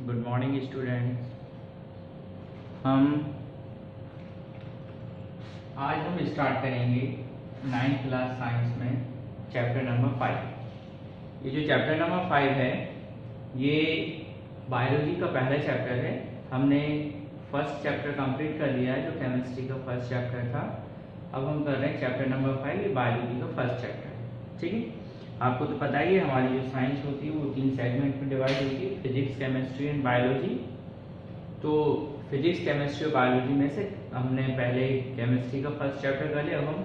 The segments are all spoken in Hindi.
Good morning students. हम आज स्टार्ट करेंगे 9th क्लास साइंस में चैप्टर नंबर 5। ये जो चैप्टर नंबर 5 है ये बायोलॉजी का पहला चैप्टर है। हमने फर्स्ट चैप्टर कंप्लीट कर लिया है जो केमिस्ट्री का फर्स्ट चैप्टर था। अब हम कर रहे हैं चैप्टर नंबर 5, ये बायोलॉजी का फर्स्ट चैप्टर है। ठीक है, आपको तो पता ही है हमारी जो साइंस होती है वो 3 सेगमेंट में डिवाइड होती है, फिजिक्स, केमिस्ट्री एंड बायोलॉजी। तो फिजिक्स, केमिस्ट्री और बायोलॉजी में से हमने पहले केमिस्ट्री का फर्स्ट चैप्टर कर लिया, अब हम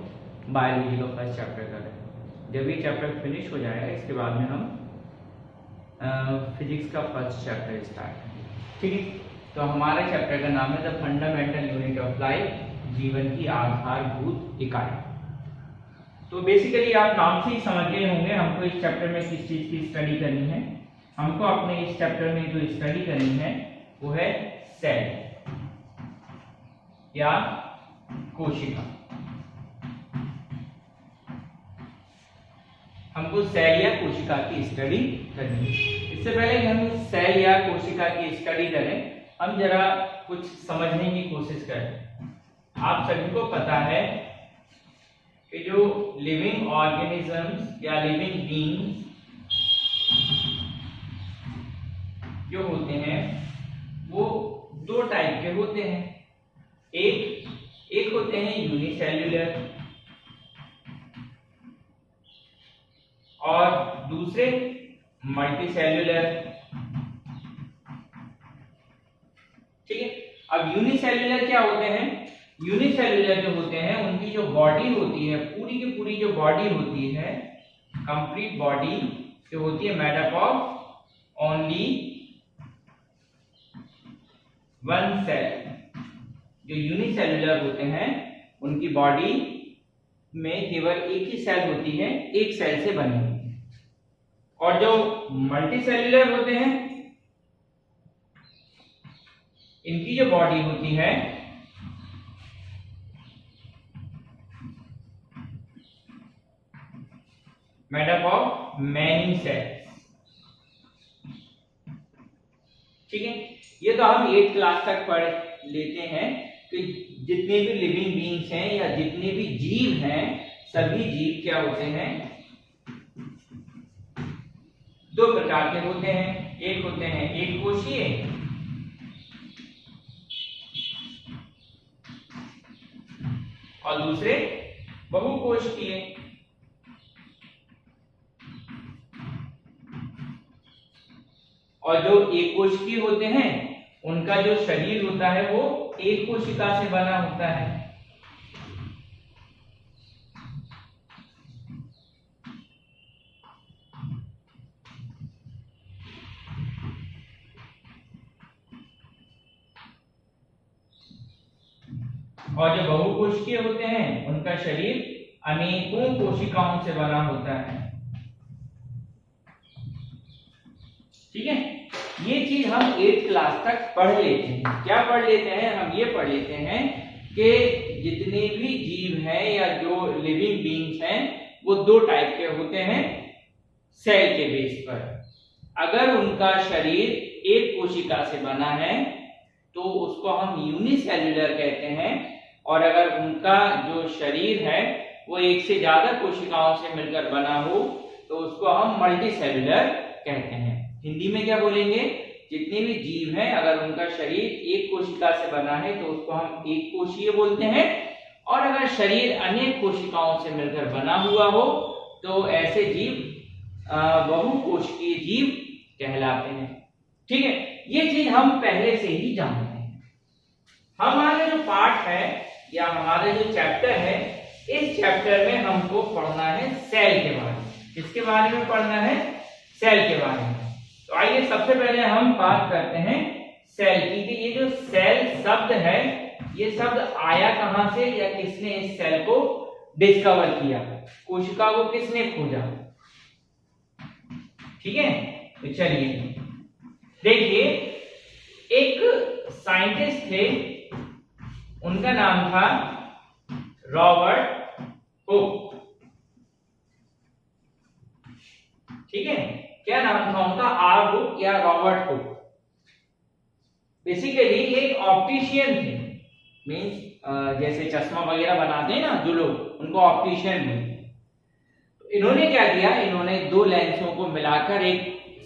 बायोलॉजी का फर्स्ट चैप्टर कर रहे हैं। जब ये चैप्टर फिनिश हो जाएगा इसके बाद में हम फिजिक्स का फर्स्ट चैप्टर स्टार्ट करेंगे। ठीक है, तो हमारे चैप्टर का नाम है the fundamental unit of life, जीवन की आधारभूत इकाई। तो बेसिकली आप नाम से ही समझ गए होंगे हमको इस चैप्टर में किस चीज की स्टडी करनी है। हमको अपने इस चैप्टर में जो स्टडी करनी है वो है सेल या कोशिका। हमको सेल या कोशिका की स्टडी करनी है। इससे पहले कि हम सेल या कोशिका की स्टडी करें, हम जरा कुछ समझने की कोशिश करें। आप सभी को पता है कि जो लिविंग ऑर्गेनिजम्स या लिविंग बीइंग्स जो होते हैं वो 2 टाइप के होते हैं। एक होते हैं यूनिसेल्युलर और दूसरे मल्टीसेल्युलर। ठीक है, अब यूनिसेल्युलर क्या होते हैं? यूनिसेल्युलर जो होते हैं उनकी जो बॉडी होती है, पूरी की पूरी जो बॉडी होती है, कंप्लीट बॉडी जो होती है made up of only 1 cell. जो यूनिसेल्युलर होते हैं उनकी बॉडी में केवल एक ही सेल होती है, एक सेल से बनी हुई है। और जो मल्टीसेल्युलर होते हैं इनकी जो बॉडी होती है made up of many cells. ठीक है, ये तो हम 8th क्लास तक पढ़ लेते हैं कि जितने भी लिविंग बीइंग्स हैं या जितने भी जीव हैं सभी जीव क्या होते हैं? 2 प्रकार के होते हैं। एक होते हैं एक कोशीय और दूसरे बहुकोशीय। और जो एक कोशिकीय होते हैं उनका जो शरीर होता है वो एक कोशिका से बना होता है। और जो बहुकोशिकीय होते हैं उनका शरीर अनेकों कोशिकाओं से बना होता है। ठीक है, ये चीज हम 8th क्लास तक पढ़ लेते हैं। क्या पढ़ लेते हैं? हम ये पढ़ लेते हैं कि जितने भी जीव हैं या जो लिविंग बीइंग्स हैं वो 2 टाइप के होते हैं सेल के बेस पर। अगर उनका शरीर एक कोशिका से बना है तो उसको हम यूनिसेल्युलर कहते हैं, और अगर उनका जो शरीर है वो एक से ज्यादा कोशिकाओं से मिलकर बना हो तो उसको हम मल्टीसेल्युलर कहते हैं। हिंदी में क्या बोलेंगे? जितने भी जीव हैं अगर उनका शरीर एक कोशिका से बना है तो उसको हम एक कोशीय बोलते हैं, और अगर शरीर अनेक कोशिकाओं से मिलकर बना हुआ हो तो ऐसे जीव बहुकोशिकीय जीव कहलाते हैं। ठीक है, ये चीज हम पहले से ही जानते हैं। हमारा जो पार्ट है या हमारा जो चैप्टर है, इस चैप्टर में हमको पढ़ना है सेल के बारे में। किसके बारे में पढ़ना है? सेल के बारे में। तो आइए सबसे पहले हम बात करते हैं सेल की कि ये जो सेल शब्द है ये शब्द आया कहां से या किसने इस सेल को डिस्कवर किया, कोशिका को किसने खोजा। ठीक है, तो चलिए देखिए, एक साइंटिस्ट थे, उनका नाम था रॉबर्ट हुक। ठीक है, क्या नाम था उनका? आर हुक या रॉबर्ट हुक। बेसिकली ये एक ऑप्टिशियन थे, मीन्स जैसे चश्मा वगैरह बनाते हैं ना जो लोग, उनको ऑप्टिशियन बोलते। इन्होंने क्या किया, इन्होंने दो लेंसों को मिलाकर एक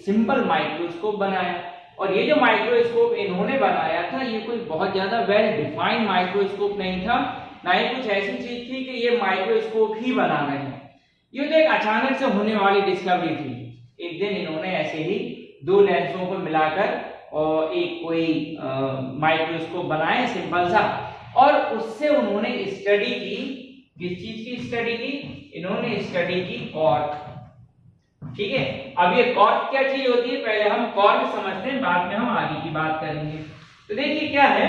सिंपल माइक्रोस्कोप बनाया। और ये जो माइक्रोस्कोप इन्होंने बनाया था ये कोई बहुत ज्यादा वेल डिफाइंड माइक्रोस्कोप नहीं था, ना ही कुछ ऐसी चीज थी कि ये माइक्रोस्कोप ही बना रहे हैं। ये तो एक अचानक से होने वाली डिस्कवरी थी। एक दिन इन्होंने ऐसे ही दो लेंसों को मिलाकर और एक कोई माइक्रोस्कोप बनाया सिंपल सा, और उससे उन्होंने स्टडी की। किस चीज की स्टडी की? इन्होंने स्टडी की कॉर्क। ठीक है, अब ये कॉर्क क्या चीज होती है, पहले हम कॉर्क समझते हैं, बाद में हम आगे की बात करेंगे। तो देखिए क्या है,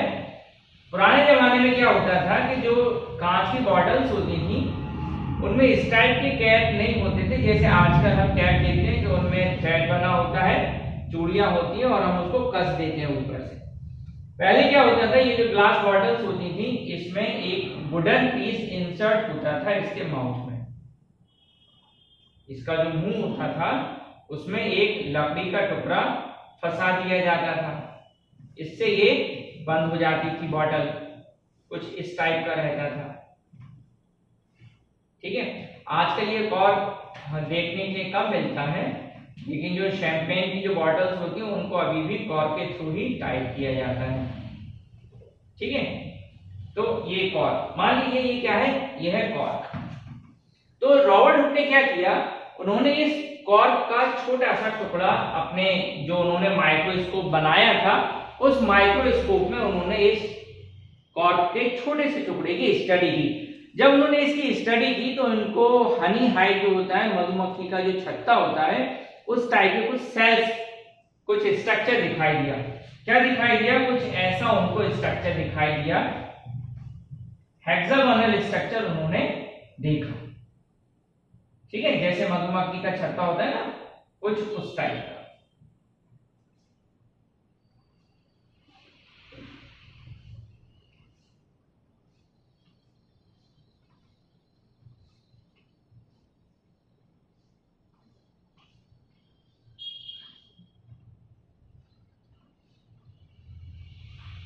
पुराने जमाने में क्या होता था कि जो कांच की बॉटल्स होती थी उनमें इस टाइप के कैप नहीं होते थे, जैसे आजकल हम कैप देखते हैं कि उनमें थ्रेड बना होता है, चूड़ियां होती है और हम उसको कस देते हैं ऊपर से। पहले क्या होता था, ये जो ग्लास बॉटल्स होती थी इसमें एक वुडन पीस इंसर्ट होता था इसके माउथ में। इसका जो मुंह होता था उसमें एक लकड़ी का टुकड़ा फंसा दिया जाता था, इससे ये बंद हो जाती थी बॉटल, कुछ इस टाइप का रहता था। ठीक है, आजकल ये कॉर्क देखने के लिए कम मिलता है, लेकिन जो शैंपेन की जो बॉटल्स होती हैं उनको अभी भी कॉर्क के थ्रू ही टाइप किया जाता है। ठीक है, तो ये कॉर्क, मान लीजिए ये क्या है, ये है कॉर्क। तो रॉबर्ट हुक ने क्या किया, उन्होंने इस कॉर्क का छोटा सा टुकड़ा अपने जो उन्होंने माइक्रोस्कोप बनाया था उस माइक्रोस्कोप में उन्होंने इस कॉर्क के छोटे से टुकड़े की स्टडी की। जब उन्होंने इसकी स्टडी की तो उनको हनी हाइव जो होता है, मधुमक्खी का जो छत्ता होता है, उस टाइप के कुछ सेल्स, कुछ स्ट्रक्चर दिखाई दिया। क्या दिखाई दिया? कुछ ऐसा उनको स्ट्रक्चर दिखाई दिया, हेक्सागोनल स्ट्रक्चर उन्होंने देखा। ठीक है, जैसे मधुमक्खी का छत्ता होता है ना, कुछ उस टाइप का।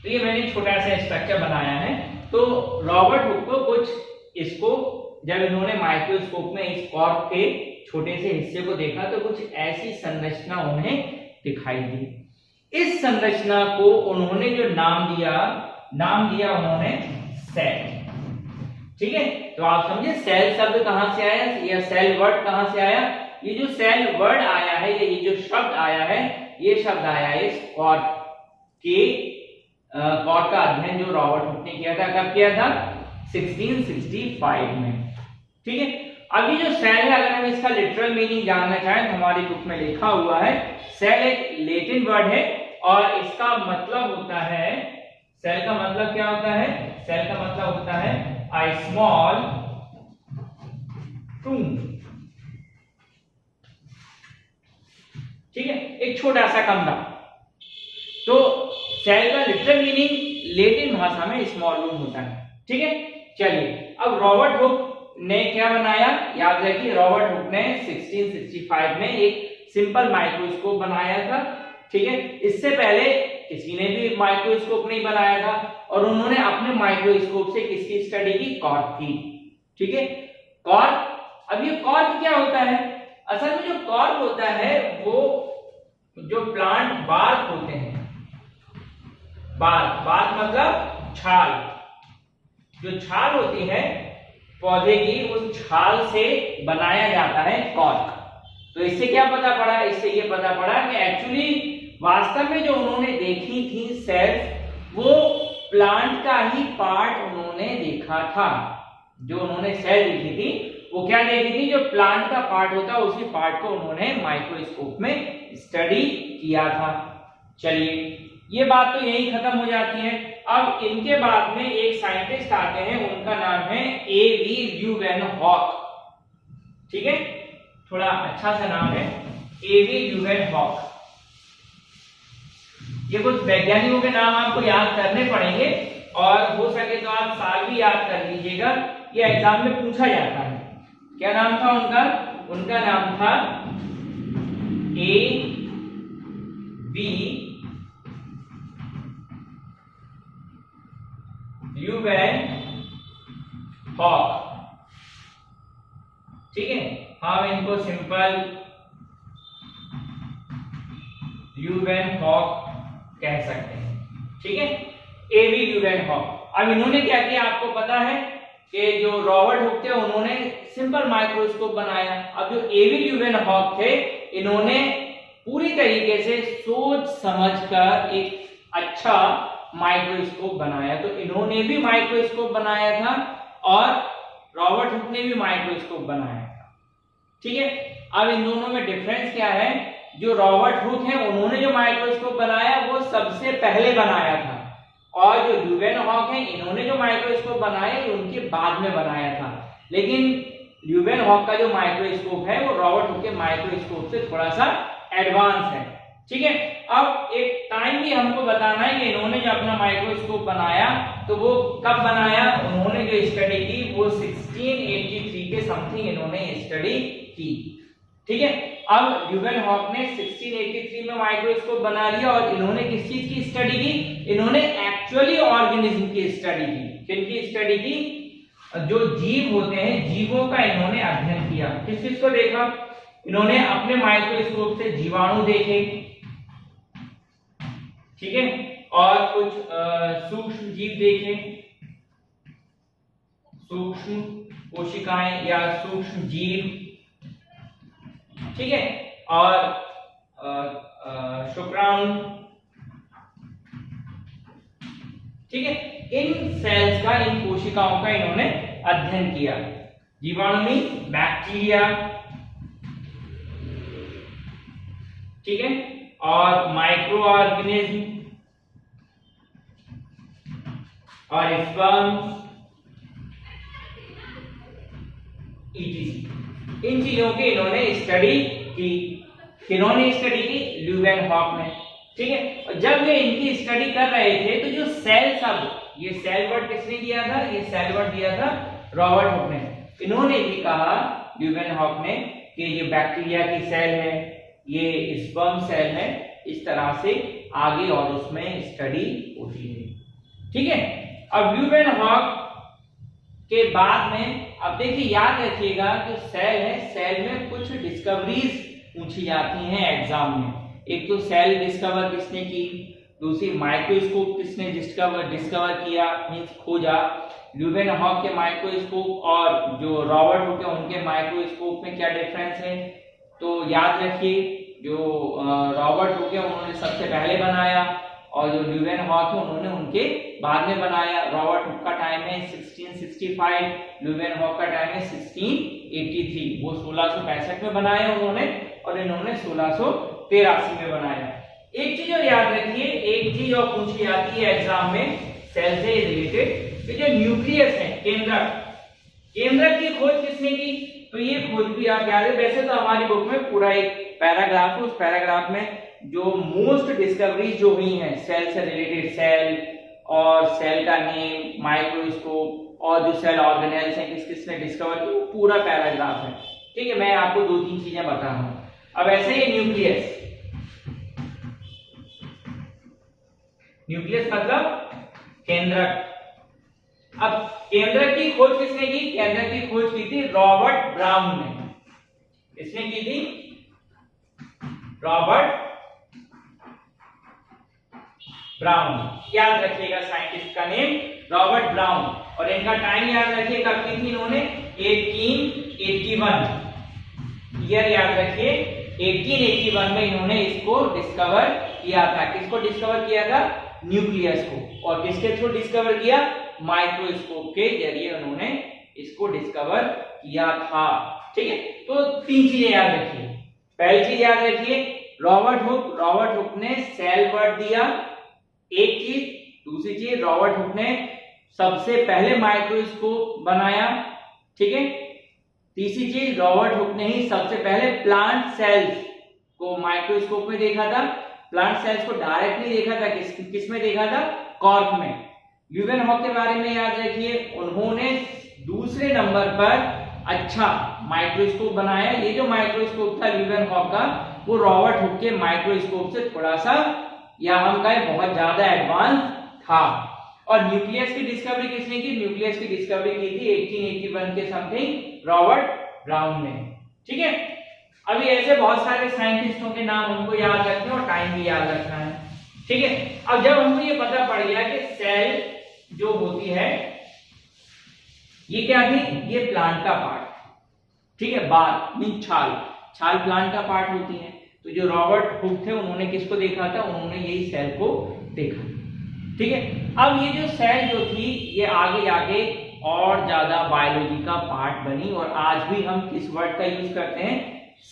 तो ये मैंने छोटा सा स्ट्रक्चर बनाया है। तो रॉबर्ट हुक को कुछ इसको जब इन्होंने माइक्रोस्कोप में इस कॉर्क के छोटे से हिस्से को देखा तो कुछ ऐसी संरचना उन्हें दिखाई दी। इस संरचना को उन्होंने जो नाम दिया उन्होंने सेल। ठीक है, तो आप समझे सेल शब्द कहां से आया या सेल वर्ड कहां से आया? ये जो सेल वर्ड आया है, ये जो शब्द आया है, ये शब्द आया है इस कॉर्क का अध्ययन जो रॉबर्ट हुक ने किया था। कब किया था? 1665 में। ठीक है, अभी जो सेल है, अगर हम इसका लिटरल मीनिंग जानना चाहें तो हमारी बुक में लिखा हुआ है, सेल एक लैटिन वर्ड है और इसका मतलब होता है, सेल का मतलब क्या होता है? सेल का मतलब होता है a small tomb। ठीक है, एक छोटा सा कमरा। तो सेल का लिटरल मीनिंग लैटिन भाषा में स्मॉल रूम होता है। ठीक है, चलिए अब रॉबर्ट हुक ने क्या बनाया, याद रखिए रॉबर्ट हुक ने 1665 में एक सिंपल माइक्रोस्कोप बनाया था। ठीक है, इससे पहले किसी ने भी माइक्रोस्कोप नहीं बनाया था और उन्होंने अपने माइक्रोस्कोप से किसकी स्टडी की? कॉर्क की। ठीक है, कॉर्क। अब ये कॉर्क क्या होता है? असल में जो कॉर्क होता है वो जो प्लांट बार्क होते हैं, बार्क मतलब छाल, जो छाल होती है पौधे की, उस छाल से बनाया जाता है कॉर्क। तो इससे क्या पता पड़ा? इससे ये पता पड़ा कि एक्चुअली वास्तव में जो उन्होंने देखी थी सेल्स, वो प्लांट का ही पार्ट उन्होंने देखा था। जो उन्होंने सेल देखी थी वो क्या देखी थी? जो प्लांट का पार्ट होता है उसी पार्ट को उन्होंने माइक्रोस्कोप में स्टडी किया था। चलिए, ये बात तो यही खत्म हो जाती है। अब इनके बाद में एक साइंटिस्ट आते हैं, उनका नाम है A.V. ल्यूवेनहॉक। ठीक है, थोड़ा अच्छा सा नाम है, A.V. ल्यूवेनहॉक। ये कुछ वैज्ञानिकों के नाम आपको याद करने पड़ेंगे और हो सके तो आप साल भी याद कर लीजिएगा, ये एग्जाम में पूछा जाता है। क्या नाम था उनका? उनका नाम था A.V. ल्यूवेन हॉक, ठीक है, हम इनको सिंपल ल्यूवेन हॉक कह सकते हैं, ठीक है, एवी ल्यूवेन हॉक। अब इन्होंने क्या किया आपको पता है कि जो रॉबर्ट हुक थे उन्होंने सिंपल माइक्रोस्कोप बनाया। अब जो एवी ल्यूवेन हॉक थे इन्होंने पूरी तरीके से सोच समझकर एक अच्छा माइक्रोस्कोप बनाया। तो इन्होंने भी माइक्रोस्कोप बनाया था और रॉबर्ट हुक ने भी माइक्रोस्कोप बनाया था, ठीक है। अब इन दोनों में डिफरेंस क्या है, जो रॉबर्ट हुक है उन्होंने जो माइक्रोस्कोप बनाया वो सबसे पहले बनाया था, और जो ल्यूवेन हॉक है इन्होंने जो माइक्रोस्कोप बनाया ये उनके बाद में बनाया था। लेकिन ल्यूवेन हॉक का जो माइक्रोस्कोप है वो रॉबर्ट हुक के माइक्रोस्कोप से थोड़ा सा एडवांस है, ठीक है। अब एक टाइम भी हमको बताना है कि इन्होंने जो अपना माइक्रोस्कोप बनाया तो वो कब बनाया, उन्होंने जो स्टडी की वो 1683 के समथिंग इन्होंने स्टडी की, ठीक है। अब ल्यूवेन हॉक ने 1683 में माइक्रोस्कोप बना लिया और इन्होंने किस चीज की स्टडी की, इन्होंने एक्चुअली ऑर्गेनिज्म की स्टडी की। किनकी स्टडी की, जो जीव होते हैं जीवों का इन्होंने अध्ययन किया। किस चीज को देखा, इन्होंने अपने माइक्रोस्कोप से जीवाणु देखे, ठीक है, और कुछ सूक्ष्म जीव देखे, सूक्ष्म कोशिकाएं या सूक्ष्म जीव, ठीक है, और शुक्राणु, ठीक है। इन सेल्स का, इन कोशिकाओं का इन्होंने अध्ययन किया। जीवाणु में बैक्टीरिया, ठीक है, और माइक्रो ऑर्गेनिज्म और स्पर्म्स, ईटीसी, इन चीजों की इन्होंने स्टडी की। इन्होंने स्टडी की ल्यूवेन हॉक ने, ठीक है। और जब वे इनकी स्टडी कर रहे थे तो जो सेल, सब ये सेल वर्ड किसने दिया था, ये सेल वर्ड दिया था रॉबर्ट हुक ने। इन्होंने भी कहा ल्यूवेन हॉक ने कि ये बैक्टीरिया की सेल है, ये स्पर्म सेल है, इस तरह से आगे और उसमें स्टडी होती है, ठीक है। अब ल्यूवेन हॉक के बाद में, अब देखिए याद रखिएगा जो सेल है, सेल में कुछ डिस्कवरीज पूछी जाती हैं एग्जाम में। एक तो सेल डिस्कवर किसने की, दूसरी माइक्रोस्कोप किसने डिस्कवर किया, मींस खोजा। ल्यूवेन हॉक के माइक्रोस्कोप और जो रॉबर्ट हुक है उनके माइक्रोस्कोप में क्या डिफरेंस है, तो याद रखिए जो रॉबर्ट हुक है उन्होंने सबसे पहले बनाया और जो ल्यूवेन हॉक है उन्होंने उनके बाद में बनाया। रॉबर्ट हुक का टाइम है 1665, ल्यूवेन हॉक का टाइम है 1683। वो 1665 में बनाया उन्होंने और इन्होंने 1683 में बनाया। एक चीज और याद रखिए, एक चीज और पूछी जाती है एग्जाम में सेल से रिलेटेड, कि जो न्यूक्लियस है, केंद्रक, केंद्रक की खोज किसने की, तो ये खोज भी आप याद है। वैसे तो हमारी बुक में पूरा एक पैराग्राफ है, उस पैराग्राफ में जो मोस्ट डिस्कवरीज जो हुई हैं सेल से रिलेटेड, सेल और सेल का नेम, माइक्रोस्कोप और जो सेल ऑर्गेनेल्स हैं किस किसने डिस्कवर की, वो पूरा पैराग्राफ है, ठीक है। मैं आपको दो तीन चीजें बता रहा हूं। अब ऐसे ही न्यूक्लियस, न्यूक्लियस मतलब केंद्रक। अब केंद्रक की खोज किसने की, केंद्रक की खोज की थी रॉबर्ट ब्राउन ने। किसने की थी, रॉबर्ट ब्राउन। याद रखिएगा साइंटिस्ट का नेम रॉबर्ट ब्राउन, और इनका टाइम याद रखिए कब की थी इन्होंने, 1881 ईयर याद रखिए। 1881 में इन्होंने इसको डिस्कवर किया था। किसको डिस्कवर किया था, न्यूक्लियस को। और किसके थ्रू डिस्कवर किया, माइक्रोस्कोप के जरिए उन्होंने इसको डिस्कवर किया था, ठीक है। तो तीन चीजें याद रखिए। पहली चीज याद रखिए रॉबर्ट हुक ने सेल वर्ड दिया, एक चीज। दूसरी चीज रॉबर्ट हुक ने सबसे पहले माइक्रोस्कोप बनाया, ठीक है। तीसरी चीज रॉबर्ट हुक ने ही सबसे पहले प्लांट सेल्स को माइक्रोस्कोप में देखा था। प्लांट सेल्स को डायरेक्ट नहीं देखा था, किस में देखा था, कॉर्क में। ल्यूवेन हॉक के बारे में याद रखिए, उन्होंने दूसरे नंबर पर अच्छा माइक्रोस्कोप बनाया। ये जो माइक्रोस्कोप था ल्यूवेन हॉक का, वो रॉबर्ट हुक के माइक्रोस्कोप से थोड़ा सा, या हम कहें बहुत ज्यादा एडवांस था। और न्यूक्लियस की डिस्कवरी किसने की? न्यूक्लियस की डिस्कवरी की थी 1881 के समथिंग रॉबर्ट ब्राउन ने। ठीक है, अभी ऐसे बहुत सारे साइंटिस्टों के नाम हमको याद रखने हैं और टाइम भी याद रखना है। ठीक है, अब जब हमको ये पता पड़ गया कि सेल जो होती है ये क्या थी? ये प्लांट का पार्ट। ठीक है, बाल मीन छाल, छाल प्लांट का पार्ट होती है। तो जो रॉबर्ट हुक थे उन्होंने किसको देखा था? उन्होंने यही सेल को देखा। ठीक है, अब ये जो सेल जो थी ये आगे जाके और ज्यादा बायोलॉजी का पार्ट बनी और आज भी हम किस वर्ड का यूज करते हैं?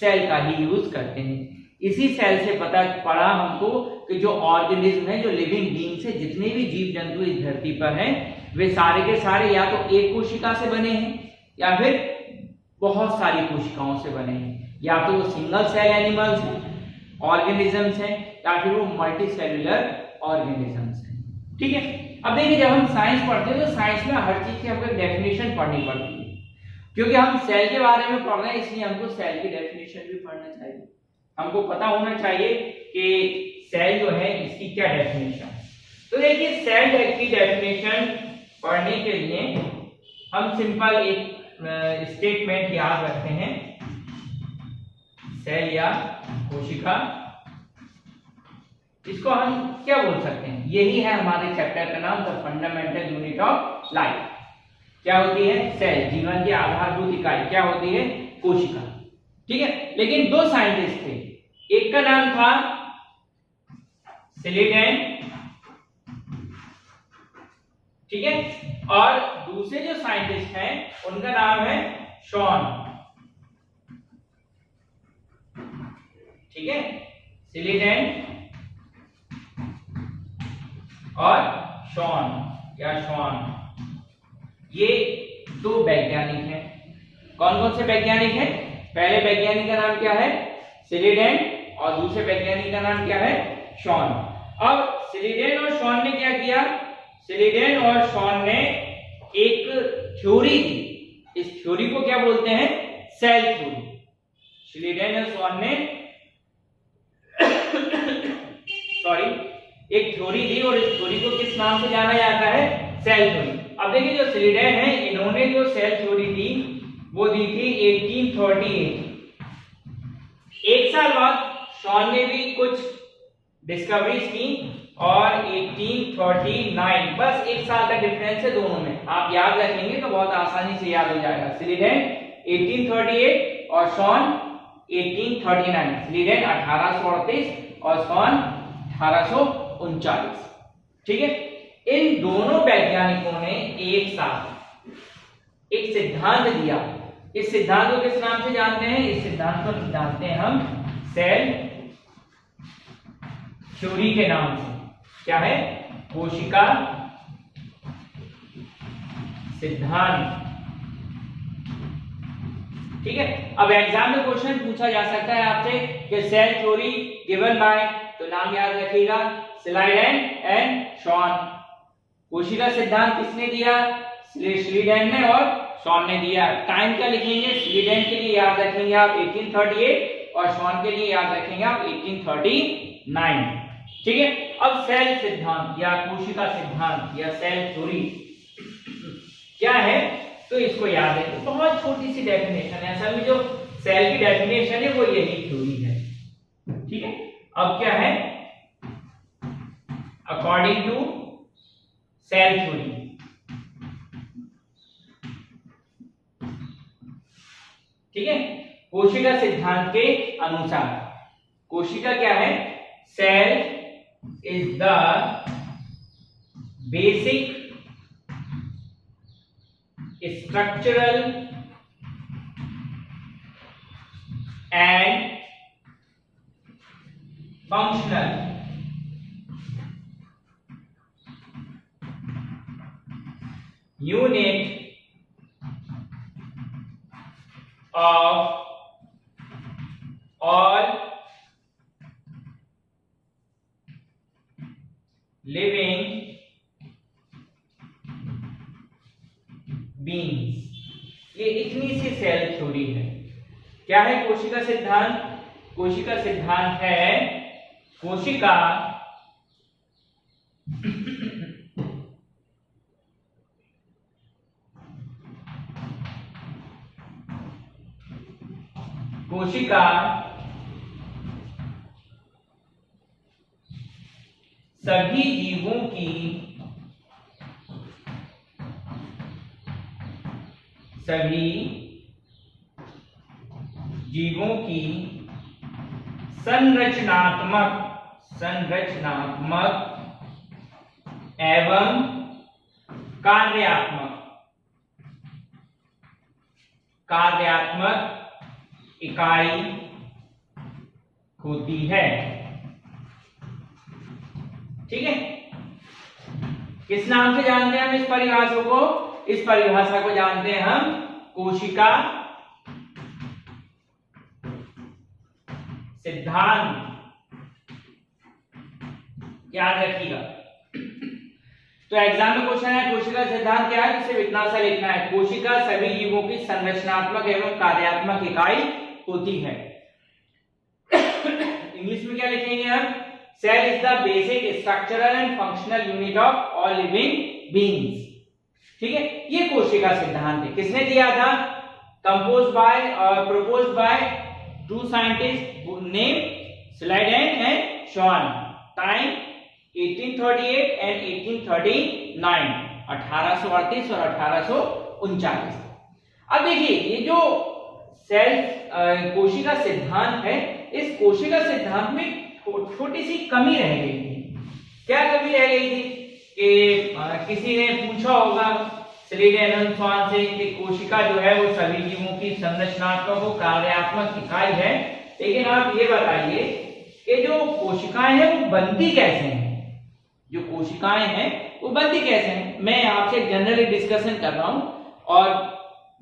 सेल का ही यूज करते हैं। इसी सेल से पता पड़ा हमको कि जो ऑर्गेनिज्म है, जो लिविंग बीइंग्स है, जितने भी जीव जंतु इस धरती पर हैं, वे सारे के सारे या तो एक कोशिका से बने हैं या फिर बहुत सारी कोशिकाओं से बने हैं। या तो वो सिंगल सेल एनिमल्स हैं, ऑर्गेनिजम्स हैं, या फिर वो मल्टी सेल्यूलर ऑर्गेनिजम्स हैं। ठीक है, अब देखिए जब हम साइंस पढ़ते हैं तो साइंस में हर चीज की हमको डेफिनेशन पढ़नी पड़ती है, क्योंकि हम सेल के बारे में पढ़ रहे हैं इसलिए हमको सेल की डेफिनेशन भी पढ़ना चाहिए। हमको पता होना चाहिए कि सेल जो है इसकी क्या डेफिनेशन। तो देखिए सेल की डेफिनेशन पढ़ने के लिए हम सिंपल एक स्टेटमेंट याद रखते हैं, सेल या कोशिका, इसको हम क्या बोल सकते हैं? यही है हमारे चैप्टर का नाम, the fundamental unit of life. क्या होती है? सेल, जीवन की आधारभूत इकाई। क्या होती है? कोशिका। ठीक है, लेकिन दो साइंटिस्ट थे, एक का नाम था सिलिडेन, ठीक है, और दूसरे जो साइंटिस्ट हैं उनका नाम है शॉन। ठीक है, सिलिडेन और शॉन या शॉन, ये दो वैज्ञानिक हैं। कौन कौन से वैज्ञानिक हैं? पहले वैज्ञानिक का नाम क्या है? सिलिडेन, और दूसरे वैज्ञानिक का नाम क्या है? शॉन। अब सिलिडेन और शॉन ने क्या किया? सिलिडेन और शॉन ने एक थ्योरी दी। इस थ्योरी को क्या बोलते हैं? Cell theory. सिलिडेन और शॉन ने सॉरी एक थ्योरी दी और इस थ्योरी को किस नाम से जाना जाता है? Cell theory. अब देखिए जो सिलिडेन है इन्होंने जो सेल थ्योरी दी वो दी थी 1838। एक साल बाद शॉन ने भी कुछ डिस्कवरीज की और 1839, बस एक साल का डिफरेंस है दोनों में। आप याद रखेंगे तो बहुत आसानी से याद हो जाएगा। सिलिडेन 1838 और शॉन 1839। सिलिडेन 1838 और शॉन 1839। ठीक है, इन दोनों वैज्ञानिकों ने एक साथ एक सिद्धांत दिया। इस सिद्धांत को किस नाम से जानते हैं? इस सिद्धांत को जानते हैं हम सेल थ्योरी के नाम से। क्या है? कोशिका सिद्धांत। ठीक है, अब एग्जाम में क्वेश्चन पूछा जा सकता है आपसे कि सेल थ्योरी गिवन बाय, तो नाम याद रखिएगा, सिलिडेन एंड शॉन। कोशिका सिद्धांत किसने दिया? सिलिडेन ने और शॉन ने दिया। टाइम क्या लिखेंगे? सिलिडेन के लिए याद रखेंगे आप 1838 और शॉन के लिए याद रखेंगे आप 1839। ठीक है, अब सेल सिद्धांत या कोशिका सिद्धांत या सेल थ्योरी क्या है तो इसको याद है। तो बहुत छोटी सी डेफिनेशन है, असल में जो सेल की डेफिनेशन है वो यही थ्योरी है। ठीक है, अब क्या है? अकॉर्डिंग टू सेल थ्योरी, ठीक है, कोशिका सिद्धांत के अनुसार कोशिका क्या है? Cell is the basic structural and functional unit of all living beings। ये इतनी सी सेल थ्योरी है। क्या है कोशिका सिद्धांत? कोशिका सिद्धांत है कोशिका कोशिका सभी जीवों की संरचनात्मक एवं कार्यात्मक इकाई होती है। ठीक है, किस नाम से जानते हैं हम इस परिभाषा को? इस परिभाषा को जानते हैं हम कोशिका सिद्धांत। याद रखिएगा। तो एग्जाम में क्वेश्चन है कोशिका सिद्धांत क्या है, तो सिर्फ इतना सा लिखना है, कोशिका सभी जीवों की संरचनात्मक एवं कार्यात्मक इकाई होती है। इंग्लिश में क्या लिखेंगे हम? Cell is the basic structural and functional unit of all living beings. ठीक है, ये कोशिका सिद्धांत है। किसने दिया था? proposed by two scientists named Schleiden and Schwann. Time 1838 and 1839, 1838 और 1839। अब देखिए, ये जो सेल कोशिका सिद्धांत है, इस कोशिका सिद्धांत में छोटी सी कमी रह गई थी। क्या कमी रह गई थी? कि किसी ने पूछा होगा श्लेडेन और श्वान से कि कोशिका जो है वो सभी जीवों की संरचनात्मक और कार्यात्मक इकाई है, लेकिन आप ये बताइए कि जो कोशिकाएं हैं वो बनती कैसे हैं? जो कोशिकाएं हैं वो बनती कैसे हैं? मैं आपसे जनरली डिस्कशन कर रहा हूं और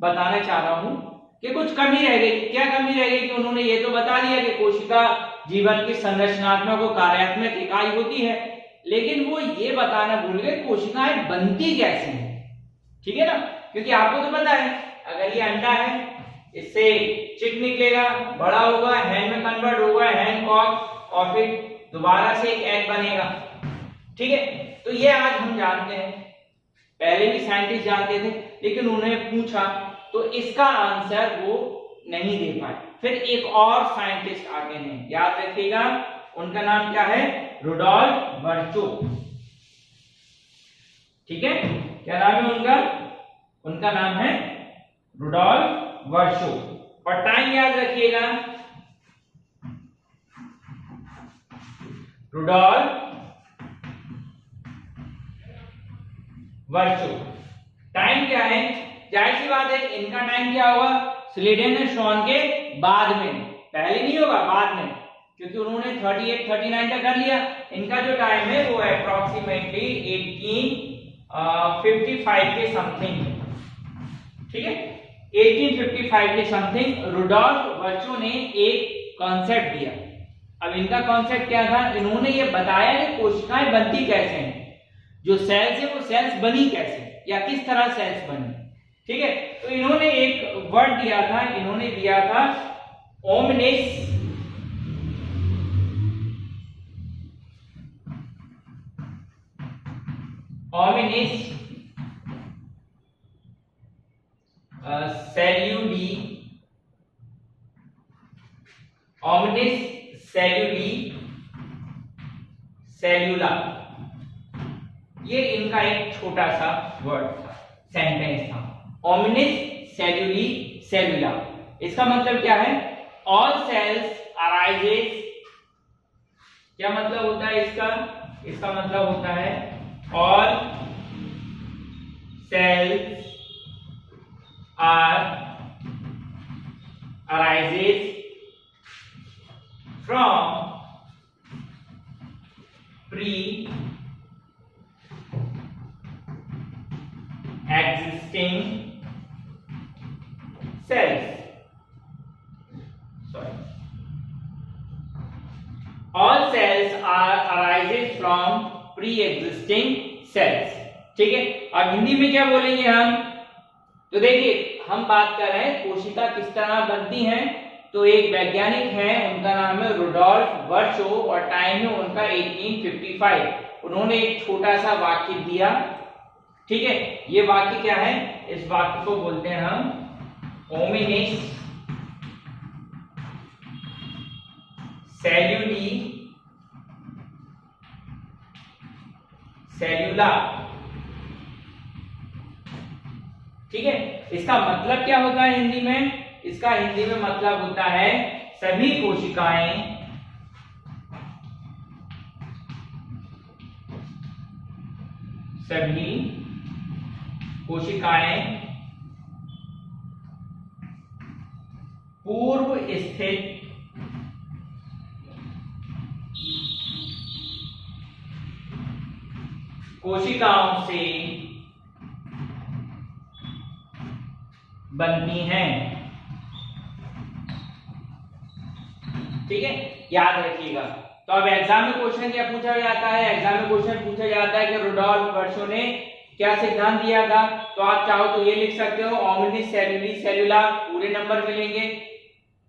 बताना चाह रहा हूं कि कुछ कमी रह गई। क्या कमी रह गई? कि उन्होंने ये तो बता दिया कि कोशिका जीवन की संरचनात्मक और कार्यात्मक इकाई होती है, लेकिन वो ये बताना भूल गए कोशिकाएं बनती कैसे हैं। ठीक है ना, क्योंकि आपको तो पता है अगर ये अंडा है, इससे चिक निकलेगा, बड़ा होगा, हैन में कन्वर्ट होगा, हैन कॉक, और फिर दोबारा से एक एग बनेगा। ठीक है, तो ये आज हम जानते हैं, पहले भी साइंटिस्ट जानते थे, लेकिन उन्हें पूछा तो इसका आंसर वो नहीं दे पाए। फिर एक और साइंटिस्ट आते हैं, याद रखिएगा, उनका नाम क्या है? रुडोल्फ वर्चो। ठीक है, क्या नाम है उनका? उनका नाम है रुडोल्फ वर्चो। और टाइम याद रखिएगा, रुडोल्फ वर्चो। टाइम क्या है? जाहिर सी बात है इनका टाइम क्या होगा? श्लेडेन और श्वान के बाद में, पहले नहीं होगा, बाद में, क्योंकि उन्होंने 38-39 तक कर लिया। इनका जो टाइम है वो अप्रोक्सीमेटली 1855 के समथिंग। ठीक है, 1855 के समथिंग रुडोल्फ वर्चो ने एक कॉन्सेप्ट दिया। अब इनका कॉन्सेप्ट क्या था? इन्होंने ये बताया कि कोशिकाएं बनती कैसे हैं, जो सेल्स है वो सेल्स बनी कैसे, या किस तरह सेल्स बनी। ठीक है, तो इन्होंने एक वर्ड दिया था, इन्होंने दिया था ओमनिस सेल्यूला। ये इनका एक छोटा सा वर्ड था, सेंटेंस था, ओमनिस सेल्यूली सेल्यूला। इसका मतलब क्या है? All cells arises. क्या मतलब होता है इसका? इसका मतलब होता है all cells are arises from pre existing cells. Sorry. All cells are arises from pre-existing cells. ठीक है, अब हिंदी में क्या बोलेंगे हम? तो देखिए, हम बात कर रहे हैं कोशिका किस तरह बनती हैं। तो एक वैज्ञानिक है, उनका नाम है रुडोल्फ वर्चो और टाइम है उनका 1855। उन्होंने एक छोटा सा वाक्य दिया। ठीक है, ये वाक्य क्या है? इस वाक्य को बोलते हैं हम ओमिनिस सेलुलर। ठीक है, इसका मतलब क्या होता है हिंदी में? इसका हिंदी में मतलब होता है सभी कोशिकाएं पूर्व स्थित कोशिकाओं से बनती हैं। ठीक है, याद रखिएगा। तो अब एग्जाम में क्वेश्चन क्या पूछा जाता है? एग्जाम में क्वेश्चन पूछा जाता है कि रुडोल्फ वर्शो ने क्या सिद्धांत दिया था? तो आप चाहो तो ये लिख सकते हो ओमनिस सेलुलि सेलुला, पूरे नंबर मिलेंगे।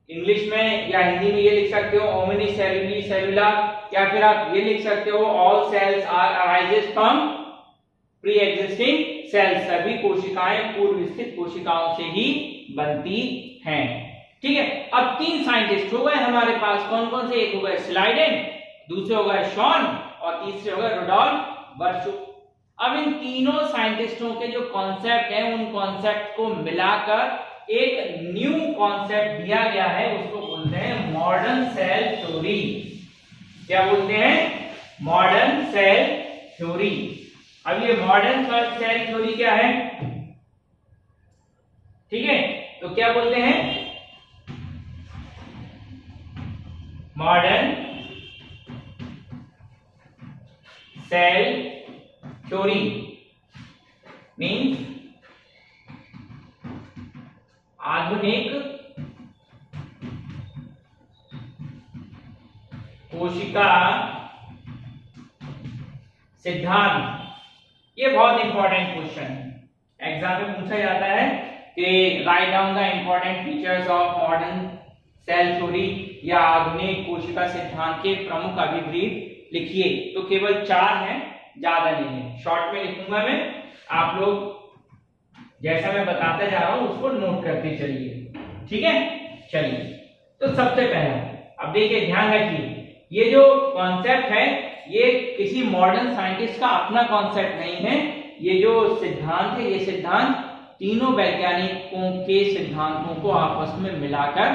इंग्लिश में या हिंदी में ये लिख सकते हो ओमनिस सेलुलि सेलुला, या फिर आप ये लिख सकते हो all cells are arises from pre existing cells, सभी कोशिकाएं पूर्व स्थित कोशिकाओं से ही बनती हैं। ठीक है, अब 3 साइंटिस्ट हो गए हमारे पास। कौन कौन से? एक हो गए स्लाइडेन, दूसरे हो गए शॉन और तीसरे हो गए रुडोल्फ वर्शो। अब इन तीनों साइंटिस्टों के जो कॉन्सेप्ट हैं उन कॉन्सेप्ट को मिलाकर एक न्यू कॉन्सेप्ट दिया गया है, उसको बोलते हैं मॉडर्न सेल थ्योरी। क्या बोलते हैं? Modern cell theory. अब ये मॉडर्न सेल थ्योरी क्या है? ठीक है, तो क्या बोलते हैं? मॉडर्न सेल थ्योरी मीन्स आधुनिक कोशिका सिद्धांत। ये बहुत इंपॉर्टेंट क्वेश्चन है, एग्जाम में पूछा जाता है कि write down the important features of modern cell theory या आधुनिक कोशिका सिद्धांत के प्रमुख अभिप्राय लिखिए। तो केवल 4 हैं, ज्यादा नहीं है, शॉर्ट में लिखूंगा मैं, आप लोग जैसा मैं बताता जा रहा हूं उसको नोट करते चलिए। ठीक है, चलिए। तो सबसे पहला, अब देखिए ध्यान रखिए, ये जो कॉन्सेप्ट है ये किसी मॉडर्न साइंटिस्ट का अपना कॉन्सेप्ट नहीं है। ये जो सिद्धांत है, ये सिद्धांत तीनों वैज्ञानिकों के सिद्धांतों को आपस में मिलाकर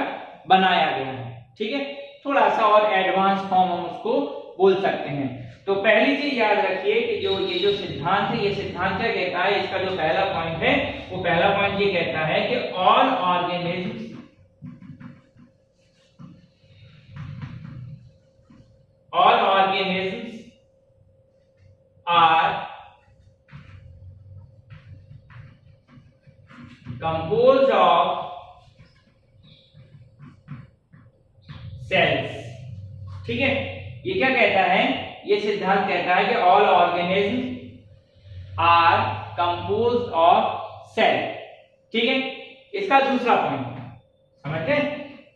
बनाया गया है। ठीक है, थोड़ा सा और एडवांस फॉर्म हम उसको बोल सकते हैं। तो पहली चीज याद रखिए कि ये जो सिद्धांत है, ये सिद्धांत क्या कहता है? इसका जो पहला पॉइंट है, वो पहला पॉइंट ये कहता है कि all organisms are composed of cells। ठीक है, ये क्या कहता है? ये सिद्धांत कहता है कि all organism are composed of cell. ठीक है, इसका दूसरा पॉइंट समझते हैं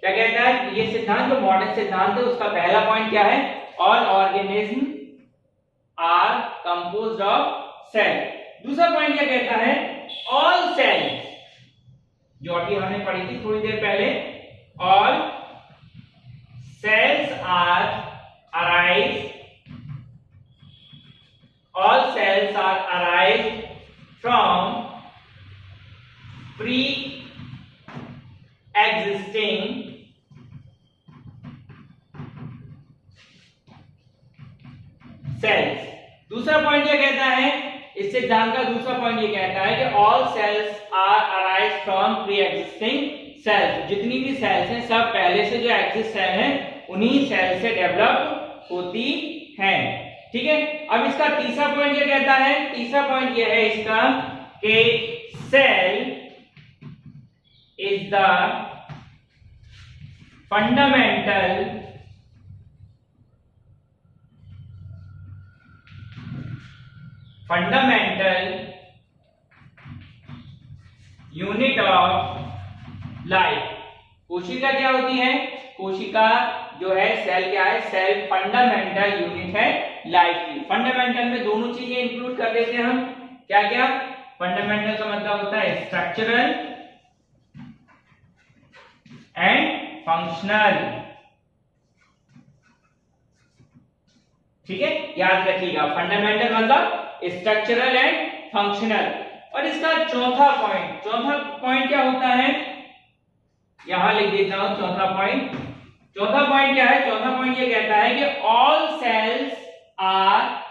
क्या कहता है? ये सिद्धांत जो मॉडर्न सिद्धांत है उसका पहला पॉइंट क्या है? All organism are composed of cell. दूसरा पॉइंट क्या कहता है? ऑल सेल्स, जो अभी हमने पढ़ी थी थोड़ी देर पहले, all cells are arise, all cells are arise from pre existing cells. दूसरा पॉइंट क्या कहता है? इस सिद्धांत का दूसरा पॉइंट ये कहता है कि all cells are arise from pre existing cells. जितनी भी सेल्स हैं सब पहले से जो एग्जिस्ट सेल हैं उन्हीं सेल से डेवलप होती हैं। ठीक है, अब इसका तीसरा पॉइंट क्या कहता है? तीसरा पॉइंट ये है इसका कि cell is the fundamental unit of life. कोशिका क्या होती है? कोशिका जो है सेल क्या है? सेल फंडामेंटल यूनिट है लाइफ की। फंडामेंटल में दोनों चीजें इंक्लूड कर लेते हैं हम। क्या क्या? फंडामेंटल का मतलब होता है स्ट्रक्चरल एंड फंक्शनल। ठीक है, याद रखिएगा, फंडामेंटल मतलब स्ट्रक्चरल एंड फंक्शनल। और इसका चौथा पॉइंट क्या होता है, यहां लिख देता हूं चौथा पॉइंट। चौथा पॉइंट क्या है, चौथा पॉइंट ये कहता है कि all cells are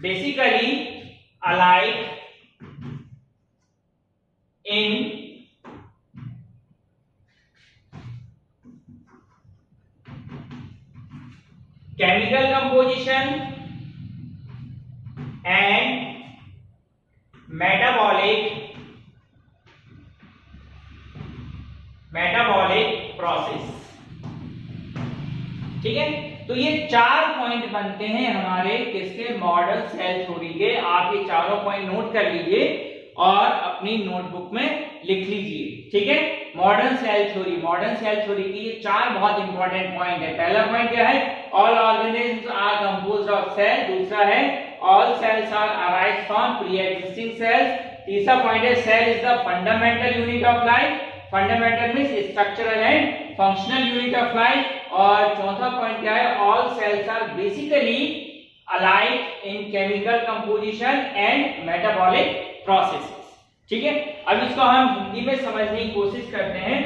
basically alike in chemical composition and metabolic process। ठीक है, तो ये 4 पॉइंट बनते हैं हमारे किसके, मॉडर्न सेल थ्योरी के। आप ये चारों पॉइंट नोट कर लीजिए और अपनी नोटबुक में लिख लीजिए। ठीक है, मॉडर्न सेल थ्योरी की ये 4 बहुत इंपॉर्टेंट पॉइंट है। पहला पॉइंट क्या है, all organisms are composed of cell. दूसरा है all cells are arised from pre existing cells. तीसरा पॉइंट है cell is the fundamental unit of life. Fundamental means structural and functional unit of life. और चौथा पॉइंट क्या है, all cells are basically alike in chemical composition and metabolic processes. ठीक है, अब इसको हम हिंदी में समझने की कोशिश करते हैं।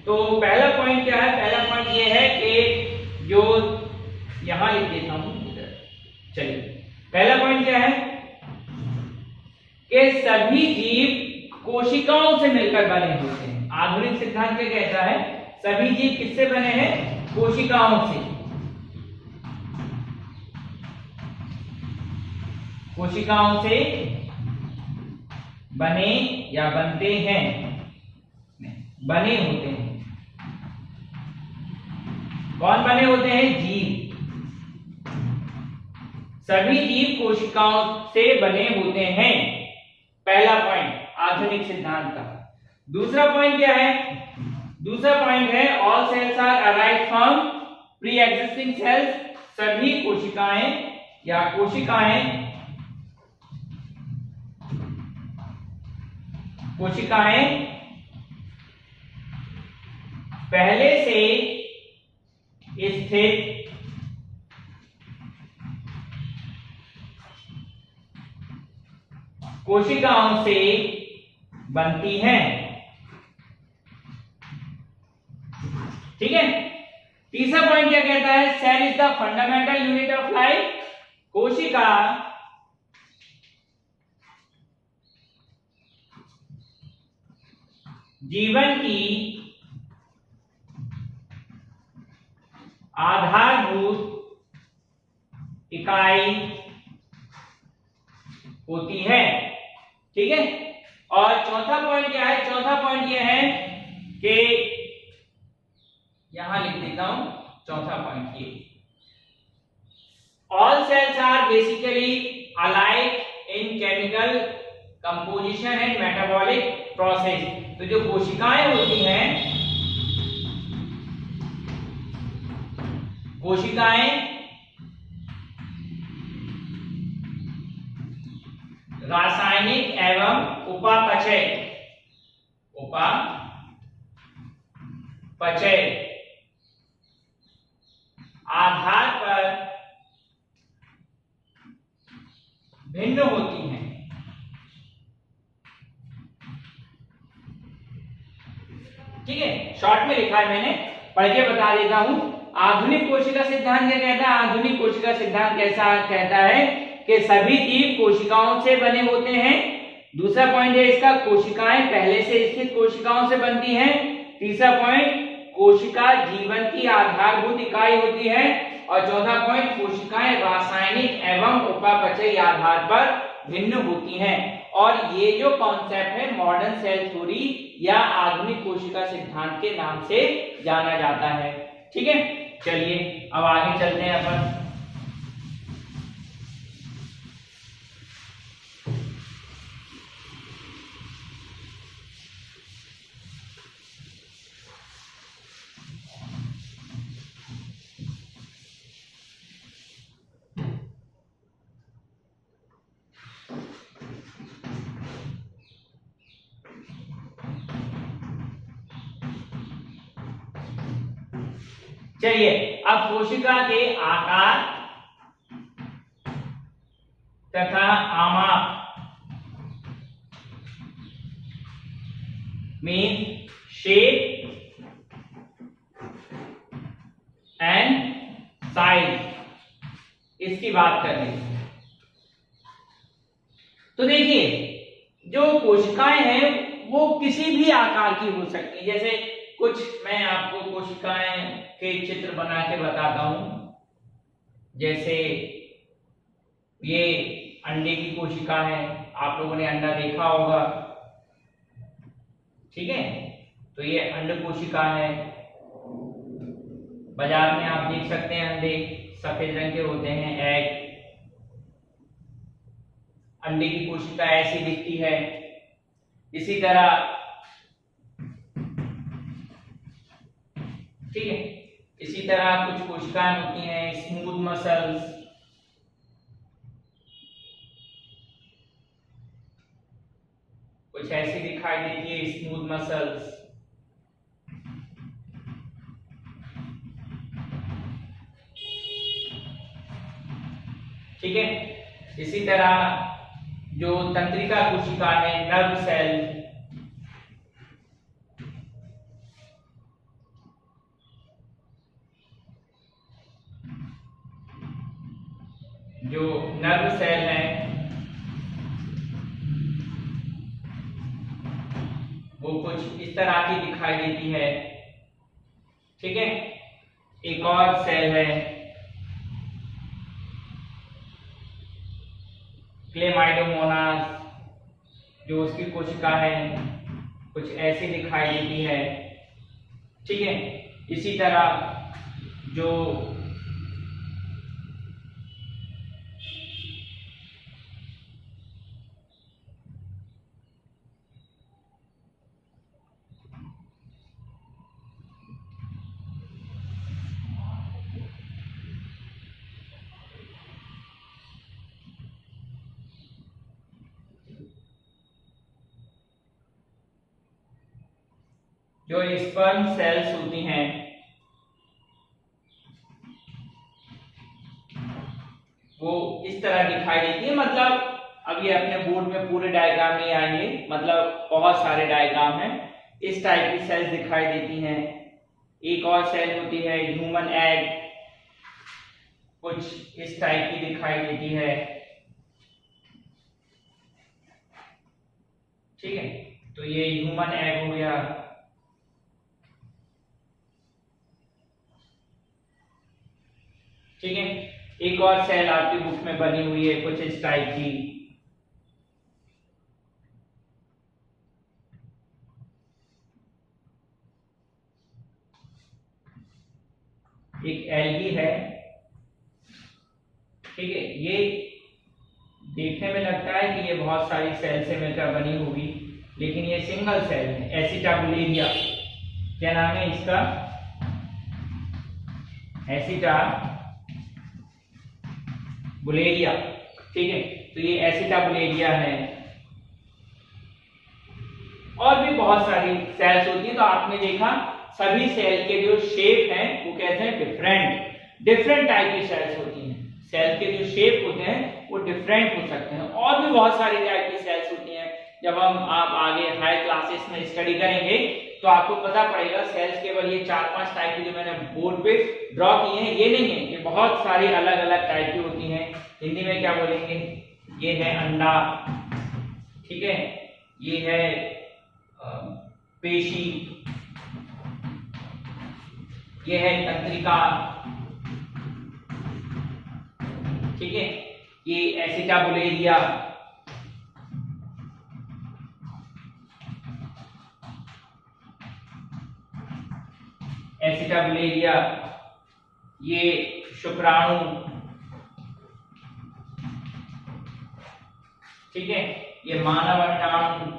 तो पहला पॉइंट क्या है, पहला पॉइंट ये है कि जो यहां लिख देता हूं, चलिए पहला पॉइंट क्या है कि सभी जीव कोशिकाओं से मिलकर बने होते हैं। आधुनिक सिद्धांत क्या कहता है, सभी जीव किससे बने हैं, कोशिकाओं से। कोशिकाओं से बने या बनते हैं, बने होते हैं। कौन बने होते हैं, जीव। सभी जीव कोशिकाओं से बने होते हैं, पहला पॉइंट आधुनिक सिद्धांत का। दूसरा पॉइंट क्या है, दूसरा पॉइंट है all cells are arrived from pre existing cells. सभी कोशिकाएं या कोशिकाएं पहले से स्थित कोशिकाओं से बनती हैं। ठीक है, तीसरा पॉइंट क्या कहता है, cell is the fundamental unit of life. कोशिका जीवन की आधारभूत इकाई होती है। ठीक है, और चौथा पॉइंट क्या है, चौथा पॉइंट यह है कि यहां लिख देता हूं चौथा पॉइंट ये, all cells are basically alike in chemical composition and metabolic process. तो जो कोशिकाएं होती हैं, कोशिकाएं रासायनिक एवं उपापचय आधार पर भिन्न होती हैं। ठीक है, शॉर्ट में लिखा है मैंने, पढ़ के बता देता हूं। आधुनिक कोशिका सिद्धांत क्या कहता है, आधुनिक कोशिका सिद्धांत कैसा कहता है कि सभी जीव कोशिकाओं से बने होते हैं। दूसरा पॉइंट है इसका, कोशिकाएं पहले से स्थित कोशिकाओं से बनती हैं। तीसरा पॉइंट, कोशिका जीवन की आधारभूत इकाई होती है। और चौथा पॉइंट, कोशिकाएं रासायनिक एवं उपापचयी आधार पर भिन्न होती हैं। और ये जो कॉन्सेप्ट है मॉडर्न सेल थ्योरी या आधुनिक कोशिका सिद्धांत के नाम से जाना जाता है। ठीक है, चलिए अब आगे चलते हैं अपन। चलिए अब कोशिका के आकार तथा आमाप मीन शेप एंड साइज इसकी बात कर रहे हैं। तो देखिए जो कोशिकाएं हैं वो किसी भी आकार की हो सकती है। जैसे कुछ मैं आपको कोशिकाएं के चित्र बना के बताता हूं। जैसे ये अंडे की कोशिका है, आप लोगों ने अंडा देखा होगा, ठीक है। तो ये अंड कोशिका है, बाजार में आप देख सकते हैं अंडे सफेद रंग के होते हैं, एग। अंडे की कोशिका ऐसी दिखती है। इसी तरह ठीक है, इसी तरह कुछ कोशिकाएं होती हैं स्मूथ मसल्स, कुछ ऐसी दिखाई देती है स्मूथ मसल्स। ठीक है, इसी तरह जो तंत्रिका कोशिका है, नर्व सेल, जो नर्व सेल है वो कुछ इस तरह की दिखाई देती है। ठीक है, एक और सेल है क्लेमाइडोमोनास, जो उसकी कोशिका है कुछ ऐसी दिखाई देती है। ठीक है, इसी तरह जो स्पर्म सेल्स होती हैं वो इस तरह दिखाई देती है। मतलब अब ये अपने बोर्ड में पूरे डायग्राम नहीं आएंगे, मतलब बहुत सारे डायग्राम हैं, इस टाइप की सेल्स दिखाई देती हैं। एक और सेल होती है ह्यूमन एग, कुछ इस टाइप की दिखाई देती है। ठीक है, तो ये ह्यूमन एग हो गया। ठीक है, एक और सेल आपकी बुक में बनी हुई है कुछ इस टाइप की। एक एल्गी है। ठीक है, ये देखने में लगता है कि ये बहुत सारी सेल से मिलकर बनी होगी, लेकिन ये सिंगल सेल है। एसिटाबुलेरिया, क्या नाम है इसका? एसिटाबुलेरिया। ठीक है, तो ये एसिटाबुलेरिया है। और भी बहुत सारी सेल्स होती है। तो आपने देखा सभी सेल के जो शेप हैं वो कहते हैं डिफरेंट टाइप की सेल्स होती हैं। सेल के जो शेप होते हैं वो डिफरेंट हो सकते हैं। और भी बहुत सारी टाइप की सेल्स होती हैं। जब आप आगे हाई क्लासेस में स्टडी करेंगे तो आपको पता पड़ेगा सेल्स केवल ये 4-5 टाइप की जो मैंने बोर्ड पे ड्रॉ की हैं ये नहीं है, ये बहुत सारी अलग अलग टाइप की होती हैं। हिंदी में क्या बोलेंगे? ये है अंडा, ठीक है, ये है पेशी, ये है तंत्रिका, ठीक है, ये एसिटाबुलेरिया, ये शुक्राणु, ठीक है, ये मानव अंडाणु,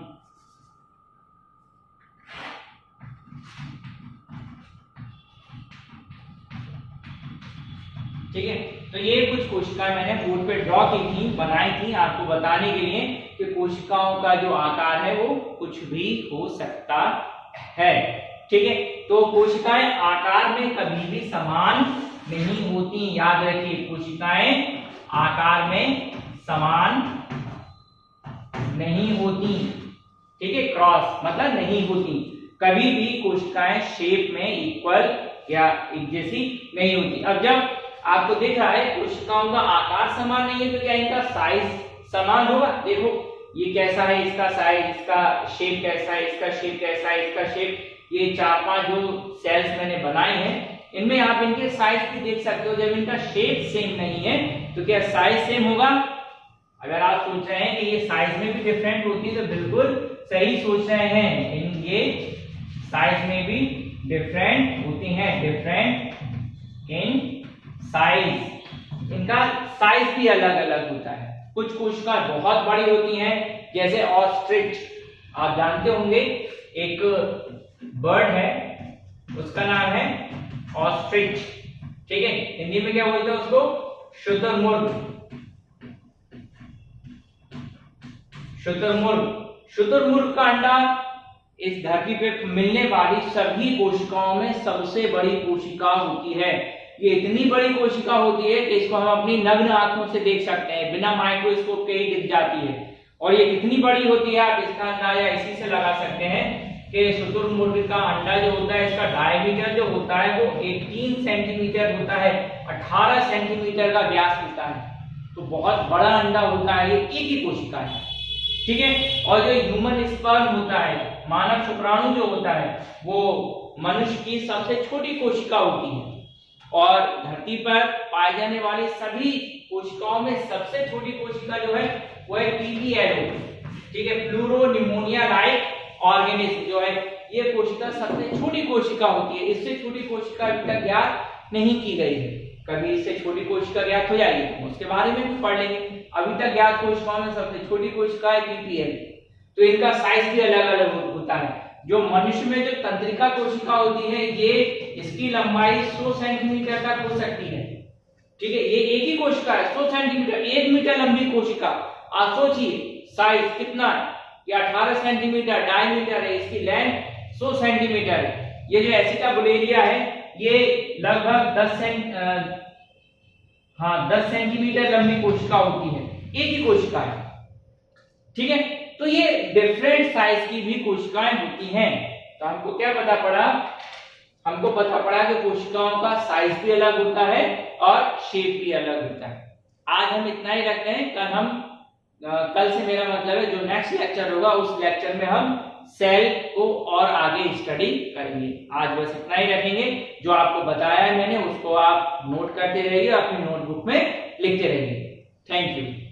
ठीक है। तो ये कुछ कोशिकाएं मैंने बोर्ड पे ड्रॉ की थी, बनाई थी आपको बताने के लिए कि कोशिकाओं का जो आकार है वो कुछ भी हो सकता है। ठीक है। तो कोशिकाएं आकार में कभी भी समान नहीं होती, याद रखिए, कोशिकाएं आकार में समान नहीं होती, ठीक है। क्रॉस मतलब नहीं होती, कभी भी कोशिकाएं शेप में इक्वल या एक जैसी नहीं होती। अब जब आपको दिख रहा है कोशिकाओं का आकार समान नहीं है तो क्या इनका साइज समान होगा? देखो ये कैसा है, इसका साइज, इसका शेप कैसा है, इसका शेप कैसा है, इसका शेप, ये 4-5 जो सेल्स मैंने बनाए हैं इनमें आप इनके साइज भी देख सकते हो। जब इनका शेप सेम नहीं है तो क्या साइज सेम होगा? अगर आप सोच रहे हैं कि ये साइज में भी डिफरेंट होती है तो बिल्कुल सही सोच रहे हैं, ये साइज में भी डिफरेंट होती हैं, डिफरेंट इन साइज, इनका साइज भी अलग अलग होता है। कुछ कोशिका बहुत बड़ी होती हैं, जैसे ऑस्ट्रिच, आप जानते होंगे एक बर्ड है उसका नाम है ऑस्ट्रिच, ठीक है। हिंदी में क्या बोलते हैं उसको? शुतुरमुर्ग। शुतुरमुर्ग, शुतुरमुर्ग का अंडा इस धरती पे मिलने वाली सभी कोशिकाओं में सबसे बड़ी कोशिका होती है। ये इतनी बड़ी कोशिका होती है कि इसको हम अपनी नग्न आंखों से देख सकते हैं, बिना माइक्रोस्कोप के ही दिख जाती है। और ये कितनी बड़ी होती है आप इसका अंदाजा इसी से लगा सकते हैं कि शुतुरमुर्ग का अंडा जो होता है इसका डायमीटर जो होता है वो 18 सेंटीमीटर होता है, 18 सेंटीमीटर का व्यास होता है। तो बहुत बड़ा अंडा होता है, ये एक ही कोशिका है, ठीक है। और जो ह्यूमन स्पर्म होता है, मानव शुक्राणु जो होता है, वो मनुष्य की सबसे छोटी कोशिका होती है। और धरती पर पाए जाने वाली सभी कोशिकाओं में सबसे छोटी कोशिका जो है वो है पीपीएलओ, ठीक है, प्लूरो निमोनिया लाइक ऑर्गेनिज्म जो है, ये कोशिका सबसे छोटी कोशिका होती है। इससे छोटी कोशिका अभी तक ज्ञात नहीं की गई है, कभी इससे छोटी कोशिका ज्ञात हो जाएगी उसके बारे में भी पढ़ लेंगे। अभी तक ज्ञात कोशिकाओं में सबसे छोटी कोशिका है पीपीएल। तो इनका साइज भी अलग अलग होता है। जो मनुष्य में जो तंत्रिका कोशिका होती है ये इसकी लंबाई 100 सेंटीमीटर तक हो सकती है, ठीक है। ये एक ही कोशिका है, 100 सेंटीमीटर, 1 मीटर लंबी कोशिका। आप सोचिए साइज कितना है, ये 18 सेंटीमीटर डायमीटर है, इसकी लेंथ 100 सेंटीमीटर है। ये जो एसिटाबुलेरिया है ये लगभग 10 सेंटीमीटर लंबी कोशिका होती है, एक ही कोशिका है, ठीक है। तो ये डिफरेंट साइज की भी कोशिकाएं होती हैं। तो हमको क्या पता पड़ा? हमको पता पड़ा कि कोशिकाओं का साइज भी अलग होता है और शेप भी अलग होता है। आज हम इतना ही रखते हैं, कल से मेरा मतलब है जो नेक्स्ट लेक्चर होगा उस लेक्चर में हम सेल को और आगे स्टडी करेंगे। आज बस इतना ही रखेंगे, जो आपको बताया है मैंने उसको आप नोट करते रहिए, अपनी नोटबुक में लिखते रहिए। Thank you.